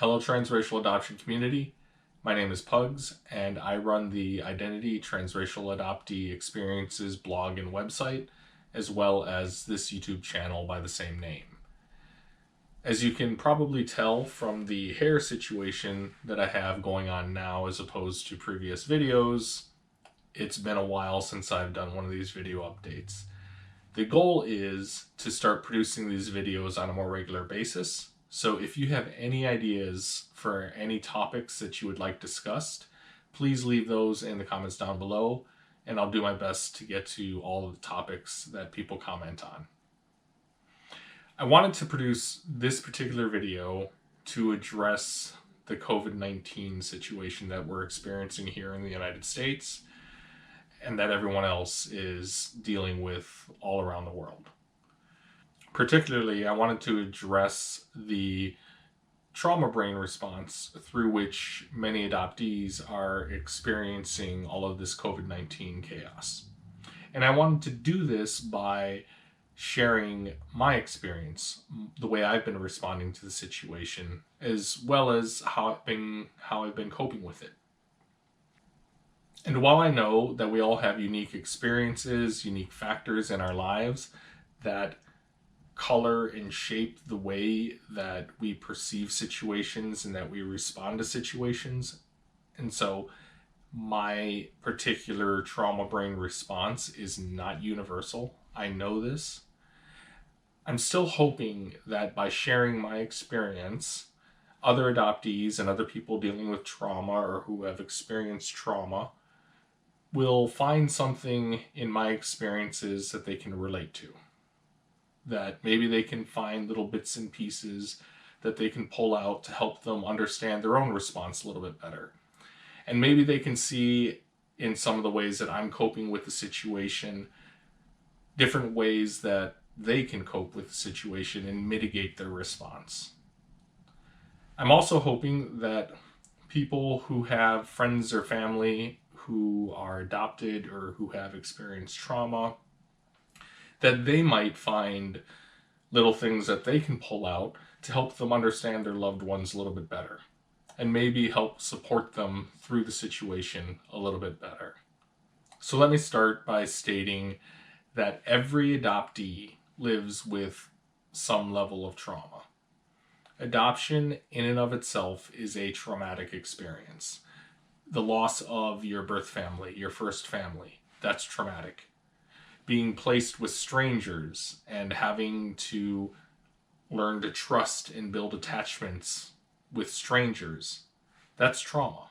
Hello, transracial adoption community. My name is Pugs, and I run the Identity Transracial Adoptee Experiences blog and website, as well as this YouTube channel by the same name. As you can probably tell from the hair situation that I have going on now as opposed to previous videos, it's been a while since I've done one of these video updates. The goal is to start producing these videos on a more regular basis. So if you have any ideas for any topics that you would like discussed, please leave those in the comments down below, and I'll do my best to get to all of the topics that people comment on. I wanted to produce this particular video to address the COVID-19 situation that we're experiencing here in the United States and that everyone else is dealing with all around the world. Particularly, I wanted to address the trauma brain response through which many adoptees are experiencing all of this COVID-19 chaos. And I wanted to do this by sharing my experience, the way I've been responding to the situation, as well as how I've been coping with it. And while I know that we all have unique experiences, unique factors in our lives that color and shape the way that we perceive situations and that we respond to situations. And so my particular trauma brain response is not universal. I know this. I'm still hoping that by sharing my experience, other adoptees and other people dealing with trauma or who have experienced trauma will find something in my experiences that they can relate to. That maybe they can find little bits and pieces that they can pull out to help them understand their own response a little bit better. And maybe they can see in some of the ways that I'm coping with the situation, different ways that they can cope with the situation and mitigate their response. I'm also hoping that people who have friends or family who are adopted or who have experienced trauma, that they might find little things that they can pull out to help them understand their loved ones a little bit better and maybe help support them through the situation a little bit better. So let me start by stating that every adoptee lives with some level of trauma. Adoption in and of itself is a traumatic experience. The loss of your birth family, your first family, that's traumatic. Being placed with strangers and having to learn to trust and build attachments with strangers, that's trauma.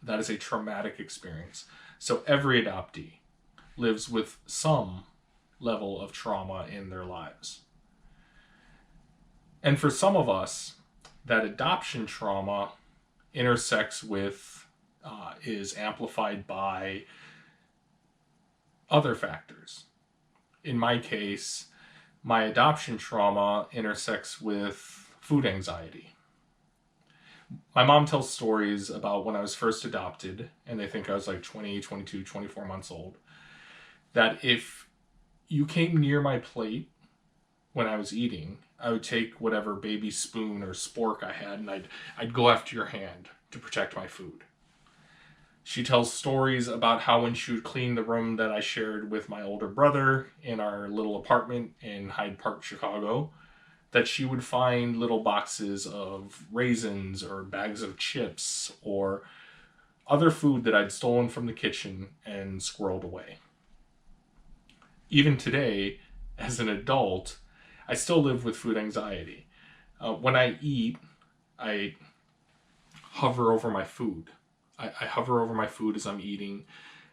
That is a traumatic experience. So every adoptee lives with some level of trauma in their lives. And for some of us, that adoption trauma intersects with, is amplified by other factors. In my case, my adoption trauma intersects with food anxiety. My mom tells stories about when I was first adopted, and they think I was like 20, 22, 24 months old, that if you came near my plate when I was eating, I would take whatever baby spoon or spork I had and I'd go after your hand to protect my food. She tells stories about how when she would clean the room that I shared with my older brother in our little apartment in Hyde Park, Chicago, that she would find little boxes of raisins or bags of chips or other food that I'd stolen from the kitchen and squirreled away. Even today, as an adult, I still live with food anxiety. When I eat, I hover over my food. I hover over my food as I'm eating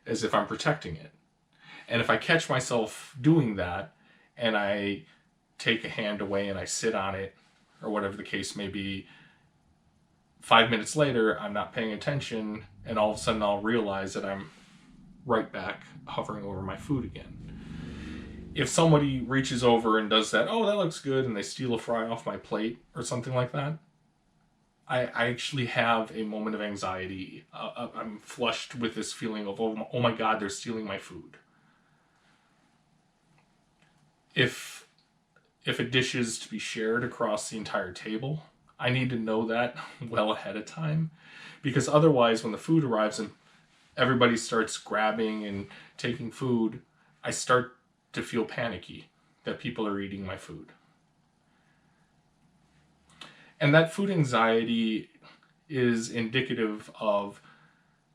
as if I'm protecting it. And if I catch myself doing that and I take a hand away and I sit on it or whatever the case may be, 5 minutes later, I'm not paying attention and all of a sudden I'll realize that I'm right back hovering over my food again. If somebody reaches over and does that, oh, that looks good, and they steal a fry off my plate or something like that, I actually have a moment of anxiety. I'm flushed with this feeling of, oh my God, they're stealing my food. If a dish is to be shared across the entire table, I need to know that well ahead of time, because otherwise when the food arrives and everybody starts grabbing and taking food, I start to feel panicky that people are eating my food. And that food anxiety is indicative of,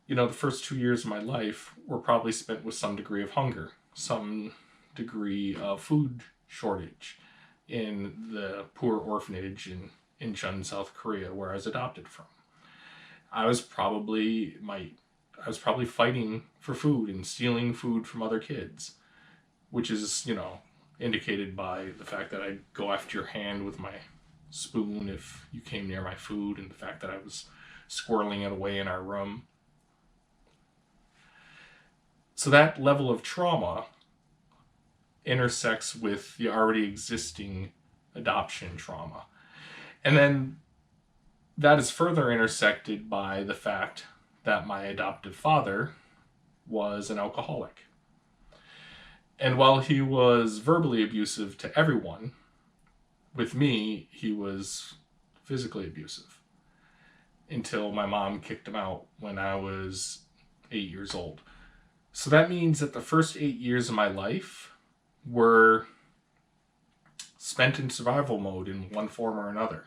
the first 2 years of my life were probably spent with some degree of hunger, some degree of food shortage in the poor orphanage in Incheon, South Korea, where I was adopted from. I was probably fighting for food and stealing food from other kids, which is, indicated by the fact that I'd go after your hand with my spoon if you came near my food, and the fact that I was squirreling it away in our room. So that level of trauma intersects with the already existing adoption trauma. And then that is further intersected by the fact that my adoptive father was an alcoholic. And while he was verbally abusive to everyone, with me, he was physically abusive until my mom kicked him out when I was 8 years old. So that means that the first 8 years of my life were spent in survival mode in one form or another.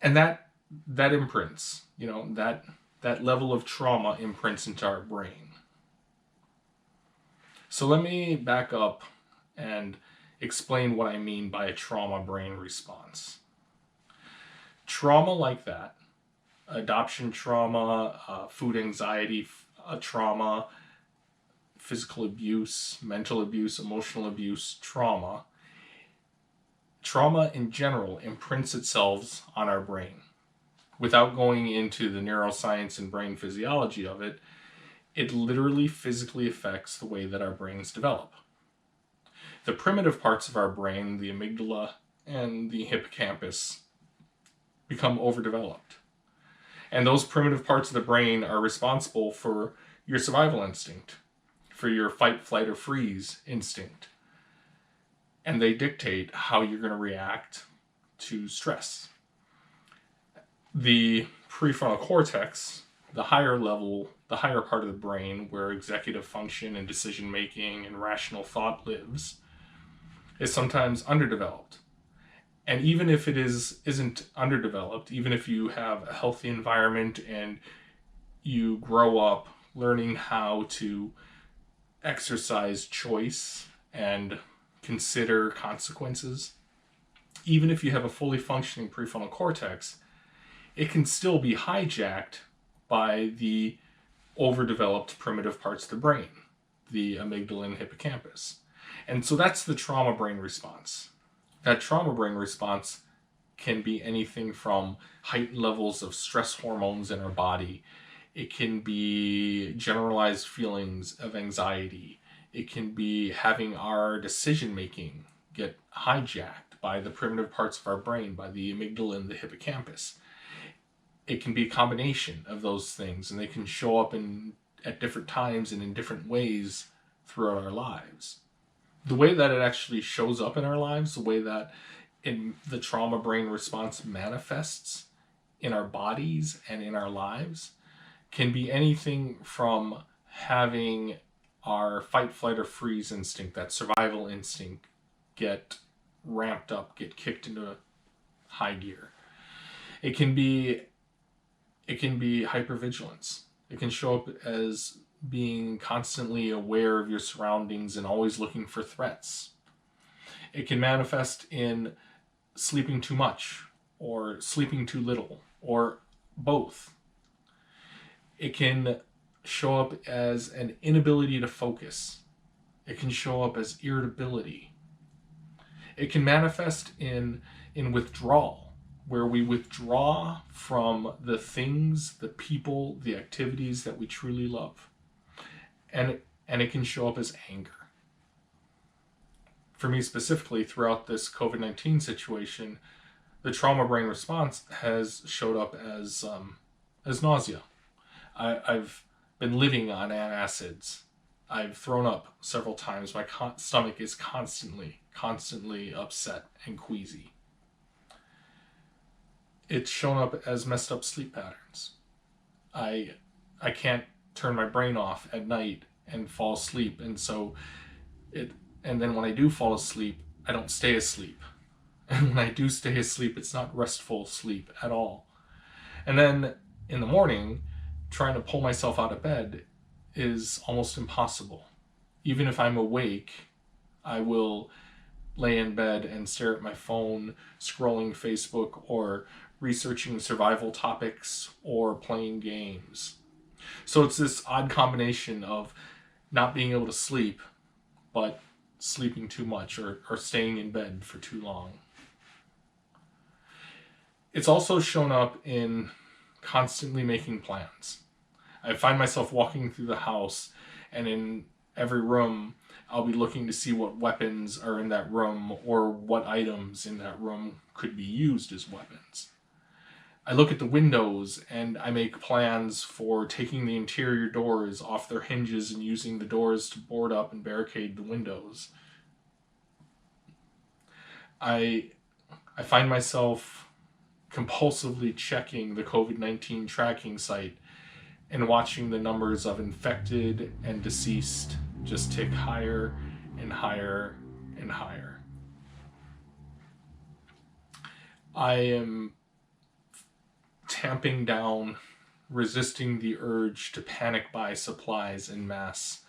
And that imprints, that level of trauma imprints into our brain. So let me back up and explain what I mean by a trauma brain response. Trauma like that, adoption trauma, food anxiety trauma, physical abuse, mental abuse, emotional abuse, trauma in general imprints itself on our brain. Without going into the neuroscience and brain physiology of it, it literally physically affects the way that our brains develop. The primitive parts of our brain, the amygdala and the hippocampus, become overdeveloped. And those primitive parts of the brain are responsible for your survival instinct, for your fight, flight, or freeze instinct. And they dictate how you're going to react to stress. The prefrontal cortex, the higher part of the brain where executive function and decision making and rational thought lives, is sometimes underdeveloped. And even if it isn't underdeveloped, even if you have a healthy environment and you grow up learning how to exercise choice and consider consequences, even if you have a fully functioning prefrontal cortex, it can still be hijacked by the overdeveloped primitive parts of the brain, the amygdala and hippocampus. And so that's the trauma brain response. That trauma brain response can be anything from heightened levels of stress hormones in our body. It can be generalized feelings of anxiety. It can be having our decision making get hijacked by the primitive parts of our brain, by the amygdala and the hippocampus. It can be a combination of those things, and they can show up at different times and in different ways throughout our lives. The way that it actually shows up in our lives, the way that in the trauma brain response manifests in our bodies and in our lives, can be anything from having our fight, flight, or freeze instinct, that survival instinct, get ramped up, get kicked into high gear. It can be hypervigilance. It can show up as being constantly aware of your surroundings and always looking for threats. It can manifest in sleeping too much or sleeping too little or both. It can show up as an inability to focus. It can show up as irritability. It can manifest in withdrawal, where we withdraw from the things, the people, the activities that we truly love. And it can show up as anger. For me specifically, throughout this COVID-19 situation, the trauma brain response has showed up as nausea. I've been living on antacids. I've thrown up several times. My stomach is constantly upset and queasy. it's shown up as messed up sleep patterns. I can't turn my brain off at night and fall asleep, and then when I do fall asleep, I don't stay asleep. And when I do stay asleep, it's not restful sleep at all. And then in the morning, trying to pull myself out of bed is almost impossible. Even if I'm awake, I will lay in bed and stare at my phone, scrolling Facebook or researching survival topics or playing games. So it's this odd combination of not being able to sleep, but sleeping too much or staying in bed for too long. It's also shown up in constantly making plans. I find myself walking through the house, and in every room, I'll be looking to see what weapons are in that room or what items in that room could be used as weapons. I look at the windows and I make plans for taking the interior doors off their hinges and using the doors to board up and barricade the windows. I find myself compulsively checking the COVID-19 tracking site and watching the numbers of infected and deceased just tick higher and higher and higher. I am tamping down, resisting the urge to panic buy supplies en masse,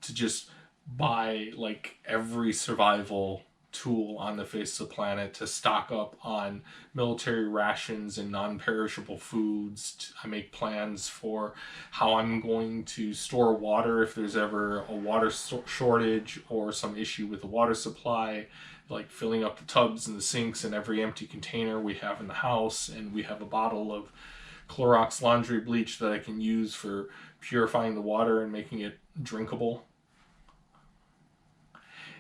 to just buy like every survival tool on the face of the planet, to stock up on military rations and non-perishable foods. I make plans for how I'm going to store water if there's ever a water shortage or some issue with the water supply, like filling up the tubs and the sinks in every empty container we have in the house. And we have a bottle of Clorox laundry bleach that I can use for purifying the water and making it drinkable.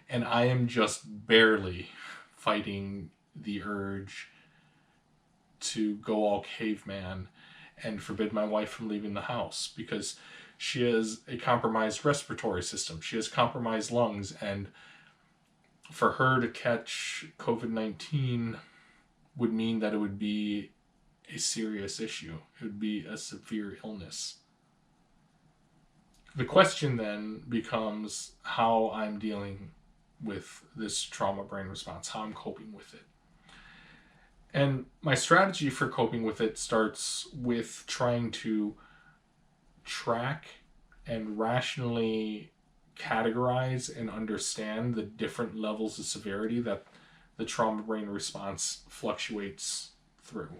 And I am just barely fighting the urge to go all caveman and forbid my wife from leaving the house, because she has a compromised respiratory system. She has compromised lungs, and for her to catch COVID-19 would mean that it would be a serious issue. It would be a severe illness. The question then becomes how I'm dealing with this trauma brain response, how I'm coping with it. And my strategy for coping with it starts with trying to track and rationally categorize and understand the different levels of severity that the trauma brain response fluctuates through.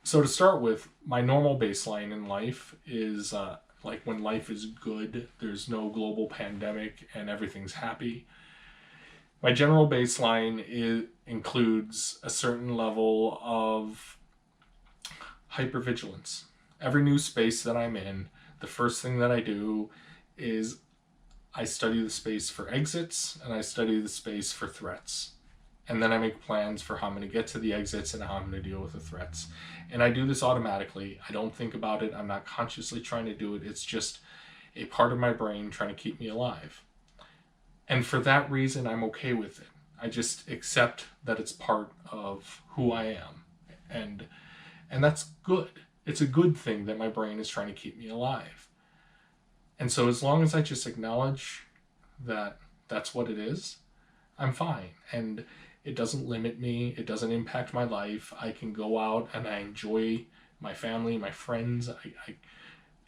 So to start with, my normal baseline in life is like when life is good, there's no global pandemic and everything's happy. My general baseline includes a certain level of hypervigilance. Every new space that I'm in, the first thing that I do is I study the space for exits and I study the space for threats. And then I make plans for how I'm going to get to the exits and how I'm going to deal with the threats. And I do this automatically. I don't think about it. I'm not consciously trying to do it. It's just a part of my brain trying to keep me alive. And for that reason, I'm okay with it. I just accept that it's part of who I am. And that's good. It's a good thing that my brain is trying to keep me alive. And so as long as I just acknowledge that that's what it is, I'm fine. And it doesn't limit me. It doesn't impact my life. I can go out and I enjoy my family, my friends.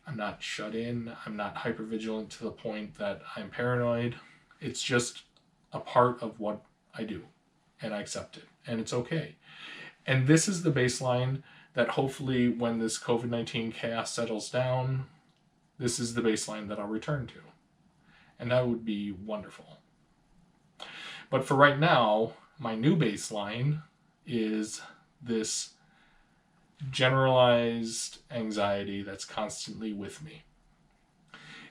I'm not shut in. I'm not hypervigilant to the point that I'm paranoid. It's just a part of what I do, and I accept it, and it's okay. And this is the baseline that hopefully when this COVID-19 chaos settles down, this is the baseline that I'll return to. And that would be wonderful. But for right now, my new baseline is this generalized anxiety that's constantly with me.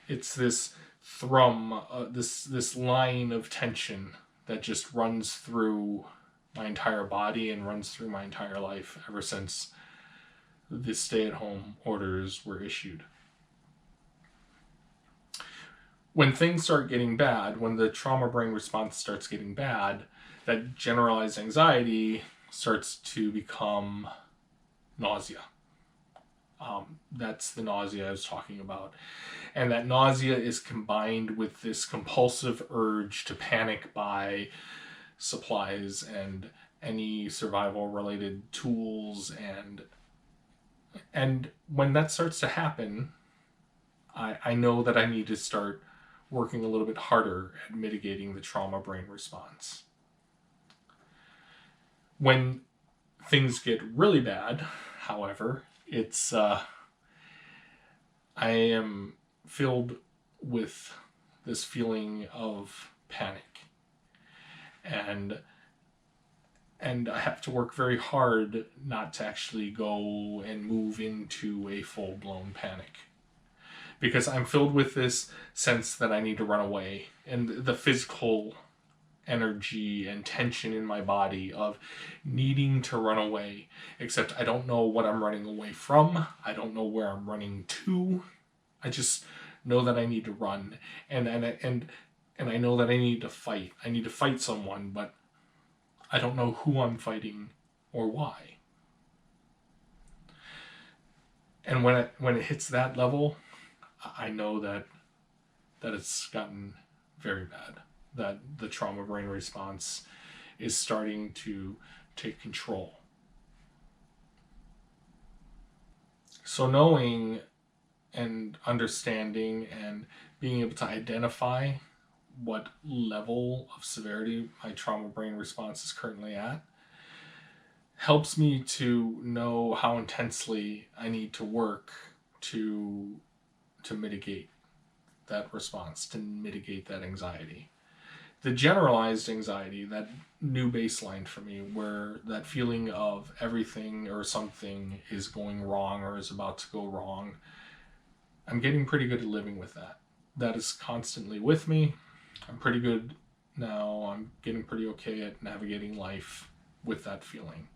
It's this thrum, this line of tension that just runs through my entire body and runs through my entire life ever since the stay-at-home orders were issued. When things start getting bad, when the trauma brain response starts getting bad, that generalized anxiety starts to become nausea. That's the nausea I was talking about. And that nausea is combined with this compulsive urge to panic buy supplies and any survival related tools. And when that starts to happen, I know that I need to start working a little bit harder at mitigating the trauma brain response. When things get really bad, however, it's I am filled with this feeling of panic, and I have to work very hard not to actually go and move into a full-blown panic, because I'm filled with this sense that I need to run away, and the physical energy and tension in my body of needing to run away, except I don't know what I'm running away from. I don't know where I'm running to. I just know that I need to run, and I know that I need to fight. I need to fight someone, but I don't know who I'm fighting or why. And when it hits that level, I know that it's gotten very bad. That the trauma brain response is starting to take control. So knowing and understanding and being able to identify what level of severity my trauma brain response is currently at helps me to know how intensely I need to work to mitigate that response, to mitigate that anxiety. The generalized anxiety, that new baseline for me, where that feeling of everything or something is going wrong or is about to go wrong, I'm getting pretty good at living with that. That is constantly with me. I'm pretty good now. I'm getting pretty okay at navigating life with that feeling.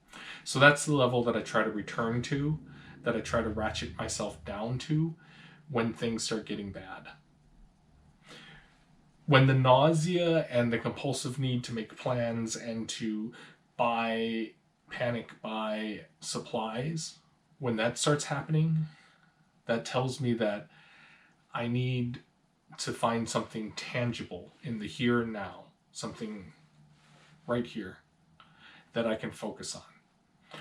So that's the level that I try to return to, that I try to ratchet myself down to when things start getting bad. When the nausea and the compulsive need to make plans and to panic buy supplies, when that starts happening, that tells me that I need to find something tangible in the here and now, something right here that I can focus on.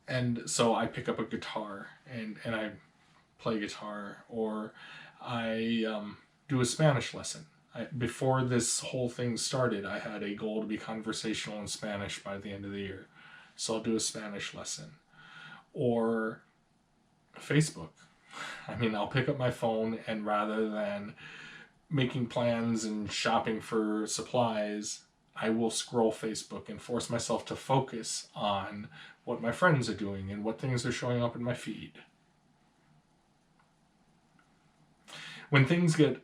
And so I pick up a guitar and I play guitar, or I do a Spanish lesson. Before this whole thing started, I had a goal to be conversational in Spanish by the end of the year. So I'll do a Spanish lesson. Or Facebook. I mean, I'll pick up my phone, and rather than making plans and shopping for supplies, I will scroll Facebook and force myself to focus on what my friends are doing and what things are showing up in my feed. When things get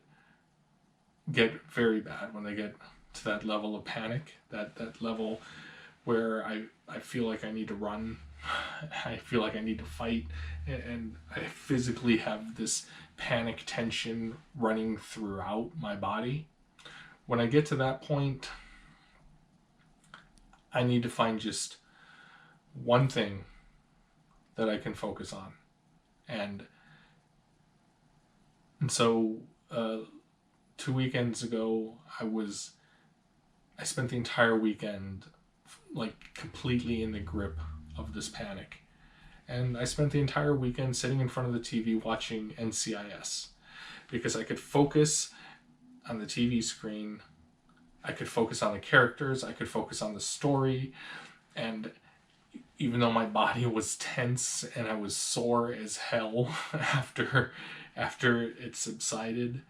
very bad, when they get to that level of panic, that level where I feel like I need to run, I feel like I need to fight, and I physically have this panic tension running throughout my body. When I get to that point, I need to find just one thing that I can focus on. And so 2 weekends ago, I spent the entire weekend like completely in the grip of this panic. And I spent the entire weekend sitting in front of the TV watching NCIS, because I could focus on the TV screen, I could focus on the characters, I could focus on the story, and even though my body was tense and I was sore as hell after it subsided,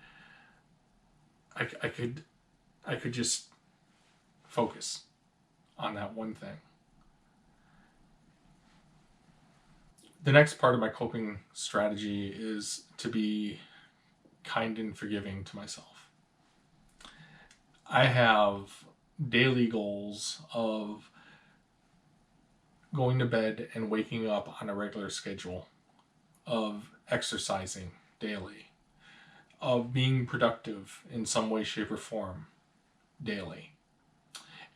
I could just focus on that one thing. The next part of my coping strategy is to be kind and forgiving to myself. I have daily goals of going to bed and waking up on a regular schedule, of exercising daily, of being productive in some way, shape, or form daily.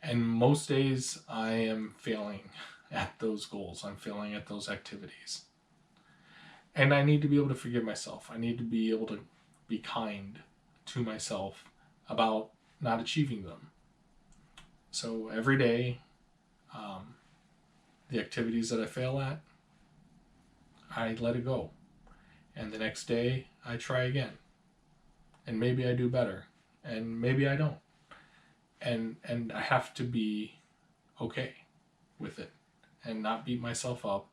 And most days I am failing at those goals. I'm failing at those activities. And I need to be able to forgive myself. I need to be able to be kind to myself about not achieving them. So every day, the activities that I fail at, I let it go. And the next day, I try again. And maybe I do better. And maybe I don't. And I have to be okay with it and not beat myself up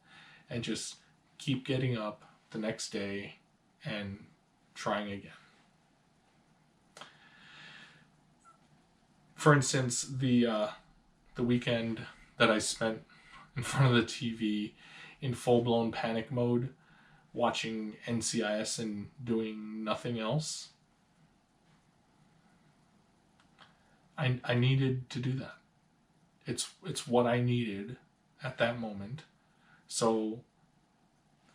and just keep getting up the next day and trying again. For instance, the weekend that I spent in front of the TV in full-blown panic mode, watching NCIS and doing nothing else, I needed to do that. It's what I needed at that moment. So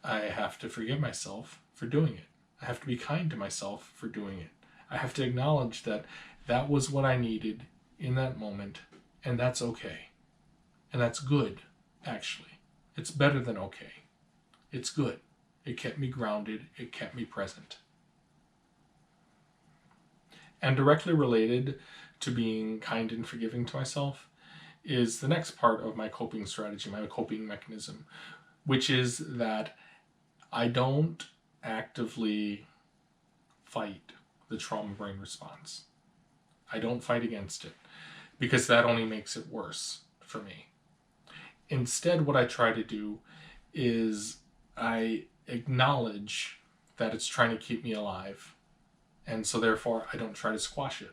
I have to forgive myself for doing it. I have to be kind to myself for doing it. I have to acknowledge that that was what I needed in that moment, and that's okay. And that's good, actually. It's better than okay. It's good. It kept me grounded. It kept me present. And directly related to being kind and forgiving to myself is the next part of my coping strategy, my coping mechanism, which is that I don't actively fight the trauma brain response. I don't fight against it because that only makes it worse for me. Instead, what I try to do is I acknowledge that it's trying to keep me alive. And so therefore, I don't try to squash it.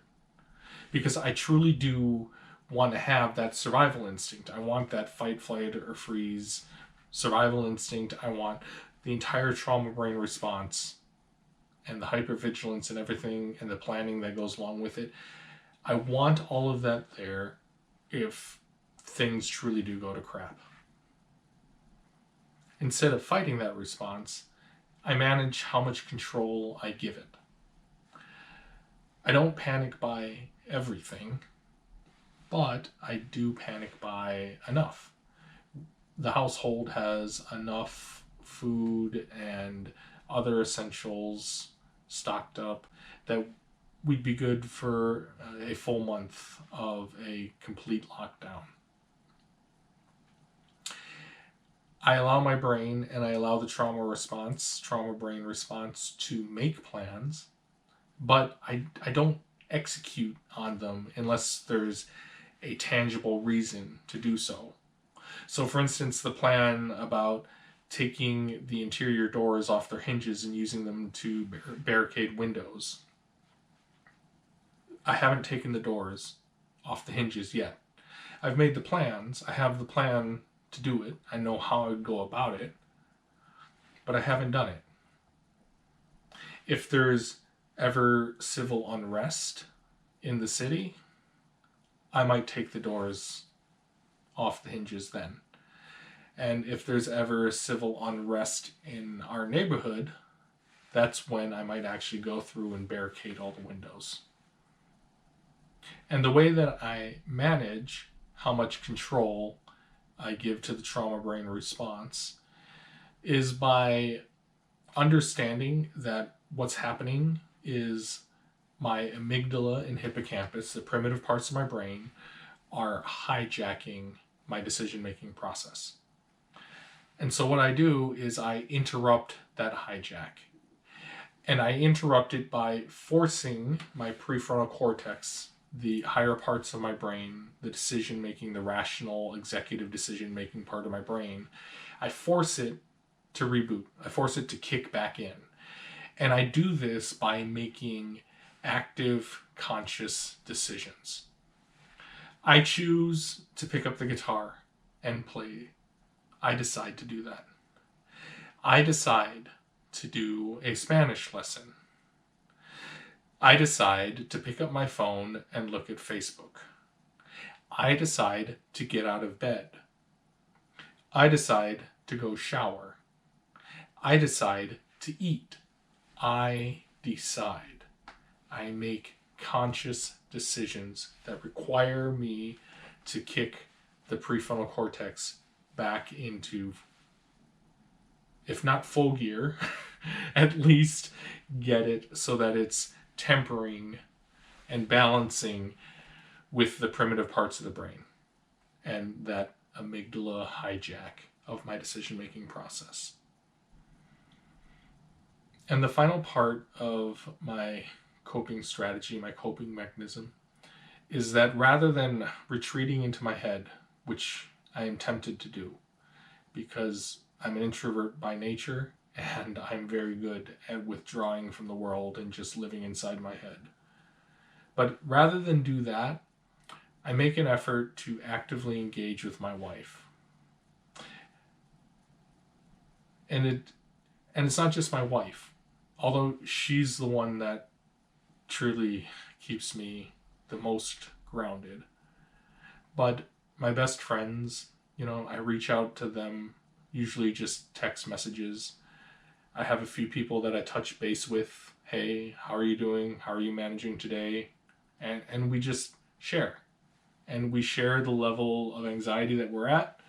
Because I truly do want to have that survival instinct. I want that fight, flight, or freeze survival instinct. I want the entire trauma brain response and the hypervigilance and everything and the planning that goes along with it. I want all of that there if things truly do go to crap. Instead of fighting that response, I manage how much control I give it. I don't panic by everything, but I do panic by enough. The household has enough food and other essentials stocked up that we'd be good for a full month of a complete lockdown. I allow my brain and I allow the trauma brain response to make plans, but I don't execute on them unless there's a tangible reason to do so. So for instance, the plan about taking the interior doors off their hinges and using them to barricade windows. I haven't taken the doors off the hinges yet. I've made the plans. I have the plan to do it. I know how I would go about it, but I haven't done it. If there's ever civil unrest in the city, I might take the doors off the hinges then. And if there's ever civil unrest in our neighborhood, that's when I might actually go through and barricade all the windows. And the way that I manage how much control I give to the trauma brain response is by understanding that what's happening is my amygdala and hippocampus, the primitive parts of my brain, are hijacking my decision-making process. And so what I do is I interrupt that hijack. And I interrupt it by forcing my prefrontal cortex, the higher parts of my brain, the decision-making, the rational, executive decision-making part of my brain, I force it to reboot. I force it to kick back in. And I do this by making active, conscious decisions. I choose to pick up the guitar and play. I decide to do that. I decide to do a Spanish lesson. I decide to pick up my phone and look at Facebook. I decide to get out of bed. I decide to go shower. I decide to eat. I decide. I make conscious decisions that require me to kick the prefrontal cortex back into, if not full gear, at least get it so that it's tempering and balancing with the primitive parts of the brain and that amygdala hijack of my decision-making process. And the final part of my coping strategy, my coping mechanism, is that rather than retreating into my head, which I am tempted to do because I'm an introvert by nature and I'm very good at withdrawing from the world and just living inside my head. But rather than do that, I make an effort to actively engage with my wife. And it's not just my wife, although she's the one that truly keeps me the most grounded. But my best friends, I reach out to them, usually just text messages. I have a few people that I touch base with. Hey, how are you doing? How are you managing today? And we just share. And we share the level of anxiety that we're at.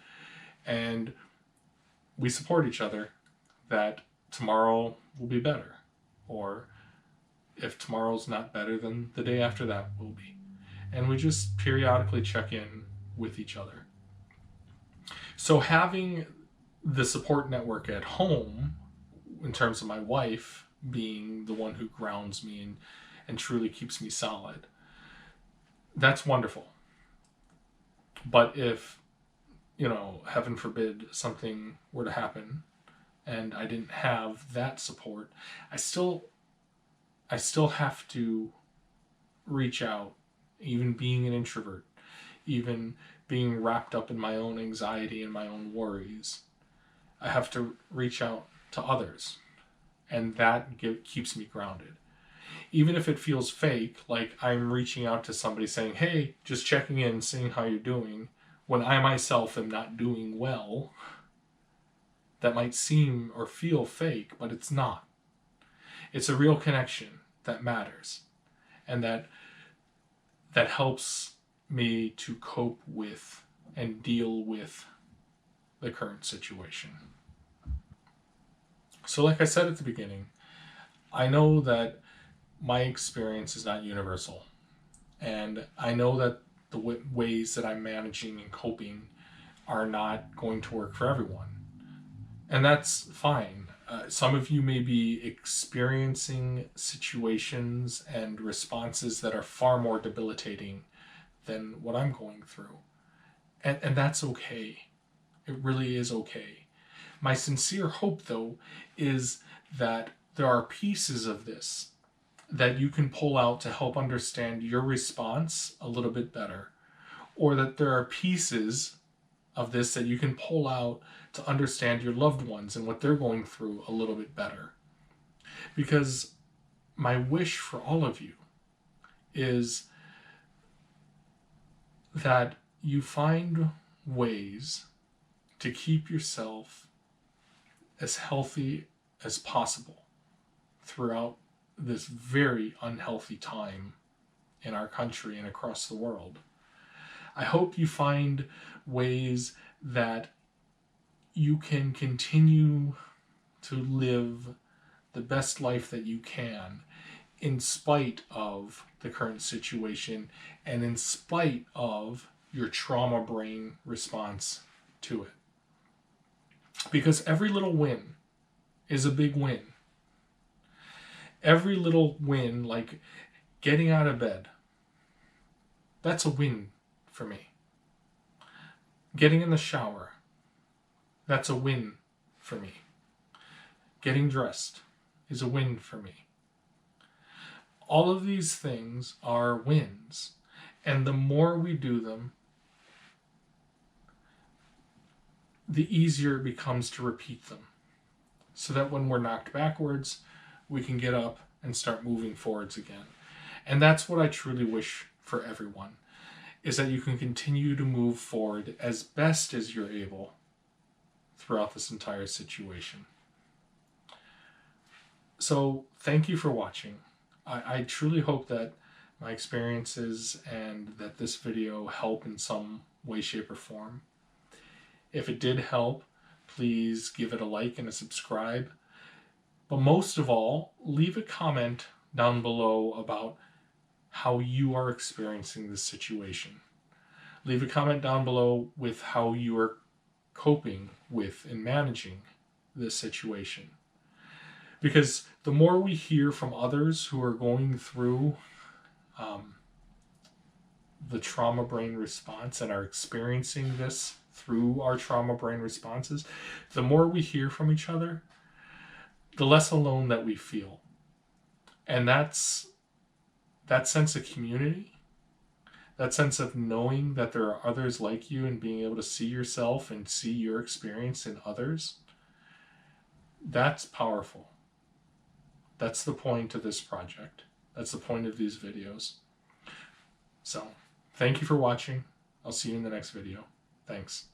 And we support each other that tomorrow will be better. Or if tomorrow's not better, then the day after that will be. And we just periodically check in with each other. So having the support network at home, in terms of my wife being the one who grounds me and truly keeps me solid, that's wonderful. But if, heaven forbid, something were to happen and I didn't have that support, I still have to reach out, even being an introvert, even being wrapped up in my own anxiety and my own worries. I have to reach out to others, and that keeps me grounded. Even if it feels fake, like I'm reaching out to somebody saying, hey, just checking in, seeing how you're doing, when I myself am not doing well, that might seem or feel fake, but it's not. It's a real connection that matters, and that helps me to cope with and deal with the current situation. So like I said at the beginning, I know that my experience is not universal. And I know that the ways that I'm managing and coping are not going to work for everyone. And that's fine. Some of you may be experiencing situations and responses that are far more debilitating than what I'm going through. And that's okay. It really is okay. My sincere hope, though, is that there are pieces of this that you can pull out to help understand your response a little bit better, or that there are pieces of this that you can pull out to understand your loved ones and what they're going through a little bit better. Because my wish for all of you is that you find ways to keep yourself as healthy as possible throughout this very unhealthy time in our country and across the world. I hope you find ways that you can continue to live the best life that you can in spite of the current situation and in spite of your trauma brain response to it. Because every little win is a big win. Every little win, like getting out of bed, that's a win for me. Getting in the shower, that's a win for me. Getting dressed is a win for me. All of these things are wins. And the more we do them, the easier it becomes to repeat them. So that when we're knocked backwards, we can get up and start moving forwards again. And that's what I truly wish for everyone, is that you can continue to move forward as best as you're able throughout this entire situation. So thank you for watching. I truly hope that my experiences and that this video help in some way, shape, or form. If it did help, please give it a like and a subscribe. But most of all, leave a comment down below about how you are experiencing this situation. Leave a comment down below with how you are coping with and managing this situation. Because the more we hear from others who are going through the trauma brain response and are experiencing this through our trauma brain responses, the more we hear from each other, the less alone that we feel. And that's that sense of community, that sense of knowing that there are others like you and being able to see yourself and see your experience in others, that's powerful. That's the point of this project. That's the point of these videos. So, thank you for watching. I'll see you in the next video. Thanks.